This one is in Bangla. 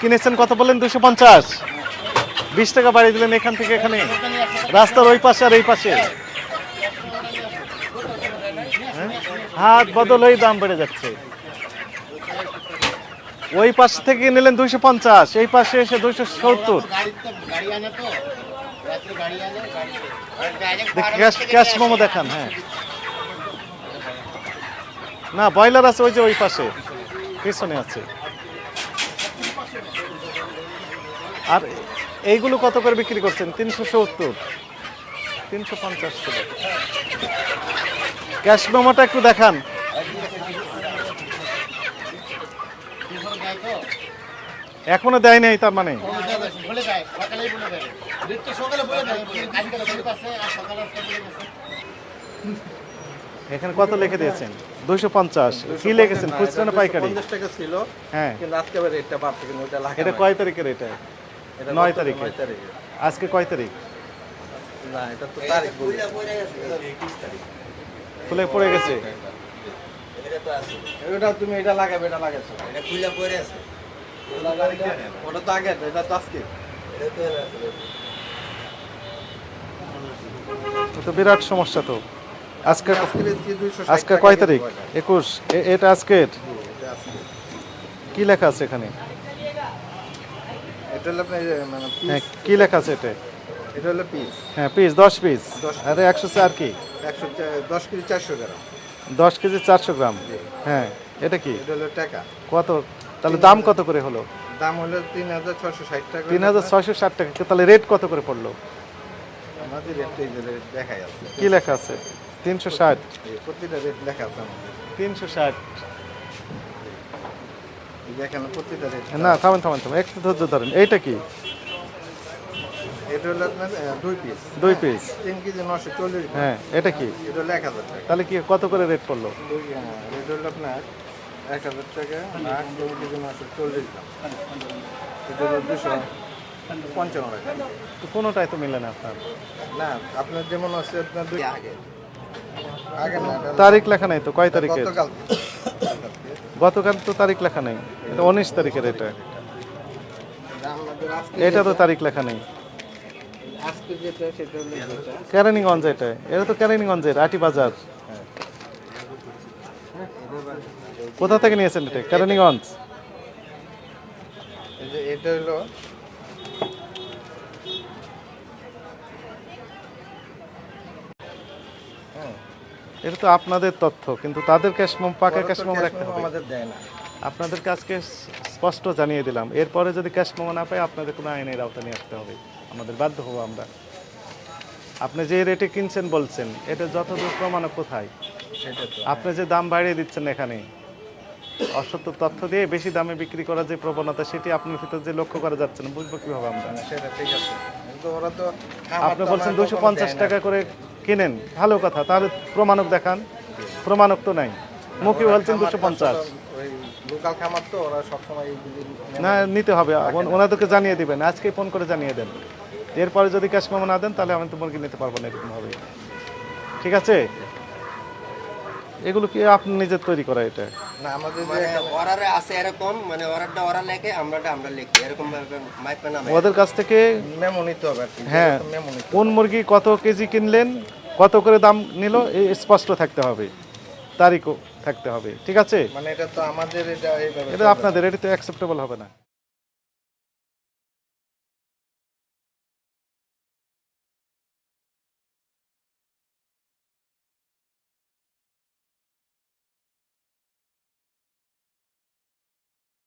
কিনেছেন কত বললেন? 250। 20 টাকা বাড়িয়ে দিলেন এখান থেকে এখানে, রাস্তার ওই পাশে আর এই পাশে। হাত বদল হয়ে দাম বেড়ে যাচ্ছে। ওই পাশ থেকে নিলেন 250, এই পাশে এসে 270। ক্যাশ মোমো দেখান। হ্যাঁ না, ব্রয়লার আছে ওই যে ওই পাশে পিছনে আছে। আর এইগুলো কত করে বিক্রি করছেন? 370, 350 টাকা। ক্যাশ মোমোটা একটু দেখান। এখনো দেয় নাই তার মানে? এখানে কত লিখে দিয়েছেন? 250। কি লিখেছেন, খুচরা না পাইকারি? 50 টাকা ছিল। হ্যাঁ, কিন্তু আজকে রেটটা বাড়ছে, কিন্তু ওটা লাগে। এটা কয় তারিখের? এটা 9 তারিখে। আজকে কয় তারিখ? না, এটা তো তারিখ বলে। খুলে পড়ে গেছে। এটা তুমি এটা লাগাবে, এটা লাগাইছো। এটা খুলে পড়ে আছে। ওটা তো আগে, এটা তো আজকে। তো বিরাট সমস্যা তো। আজকে কয় তারিখ? 21। এটা আজকের? কি লেখা আছে এখানে? এটা হলো আপনার মানে হ্যাঁ, কি লেখা আছে এটা? এটা হলো পিস। হ্যাঁ পিস, 10 পিস। আরে 104 কি? 10 কেজি 400 গ্রাম। 10 কেজি 400 গ্রাম। হ্যাঁ, এটা কি? এটা হলো টাকা। কত তাহলে দাম কত করে হলো? দাম হলো 3660 টাকা। 3660 টাকা। তাহলে রেট কত করে পড়লো? আমাদের রেটটা এই যে দেখাই আছে। কি লেখা আছে? 360। প্রতিটা রেট লেখা আছে আমাদের। 360। এই দেখেন প্রতিটা রেট। না থামেন, একটু ধৈর্য ধরেন। এইটা কি? এটা হলো আপনার 2 পিস। 2 piece 3 KG 940। হ্যাঁ, এটা কি? এটা হলো 1000 টাকা। তাহলে কি কত করে রেট পড়লো? রেট হলো আপনার 1000 টাকা আর 3 কেজি 940 গ্রাম। এটা হলো 255 টাকা। তো কোনোটাই তো মিলে না আপনার। না, আপনার যেমন আছে আপনার দুই আগে আগে না, তারিখ লেখা নাই তো। কয় তারিখে? গতকাল। গতকাল তো তারিখ লেখা নেই। এটা 19 তারিখের। এটা আমাদের আজকে এটা তো তারিখ লেখা নেই। আজকে যেটা সেটা হলো যেটা কেরানীগঞ্জ। এটা তো কেরানীগঞ্জের আটি বাজার। কোথা থেকে নিয়েছেন এটা? কেরানীগঞ্জ। এই যে এটা হলো এটা তো আপনাদের তথ্য, কিন্তু তাদের ক্যাশ মোম, পাকা ক্যাশ মোম রাখতে হবে। আমাদের দেয় না। আপনাদের কাছকে স্পষ্ট জানিয়ে দিলাম, এরপরে যদি ক্যাশ মোমো না পাই আপনাদের কোনো আইনের আওতা নিয়ে আসতে হবে। আমাদের বাধ্য হবো আমরা। আপনি যে রেটে কিনছেন বলছেন, এটা যতদূর প্রমাণক কোথায়? সেটা তো আপনি যে দাম বাড়িয়ে দিচ্ছেন এখানে, অসত্য তথ্য দিয়ে বেশি দামে বিক্রি করার যে প্রবণতা, সেটি আপনার ভিতর যে লক্ষ্য করা যাচ্ছে না, বুঝবো কিভাবে আমরা? সেটা ঠিক আছে, কিন্তু ওরা তো আপনি বলছেন 250 টাকা করে কিনেন, ভালো কথা, তাহলে প্রমাণক দেখান। প্রমাণক তো নাই, মুখে বলছেন 250। ওই লোকাল খামার তো, ওরা সবসময় না, নিতে হবে, ওনাদেরকে জানিয়ে দিবেন, আজকে ফোন করে জানিয়ে দেন। এরপরে যদি ক্যাশ মেমো না দেন তাহলে আমি তো মুরগি নিতে পারবো না, এরকম হবে। ঠিক আছে? এগুলো কি আপনি নিজের তৈরি করা? এটা না, আমাদের মানে অর্ডারে আছে এরকম, মানে অর্ডারটা ওরা লেখে, আমরা লিখি এরকম মাইক না। ওদের কাছ থেকে মেমো নিতে হবে আর কি। হ্যাঁ, কোন মুরগি কত কেজি কিনলেন, কত করে দাম নিল, এই স্পষ্ট থাকতে হবে, তারিখও থাকতে হবে। ঠিক আছে? মানে এটা তো আমাদের, এটা এটা আপনাদের, এটা তো অ্যাকসেপ্টেবল হবে না।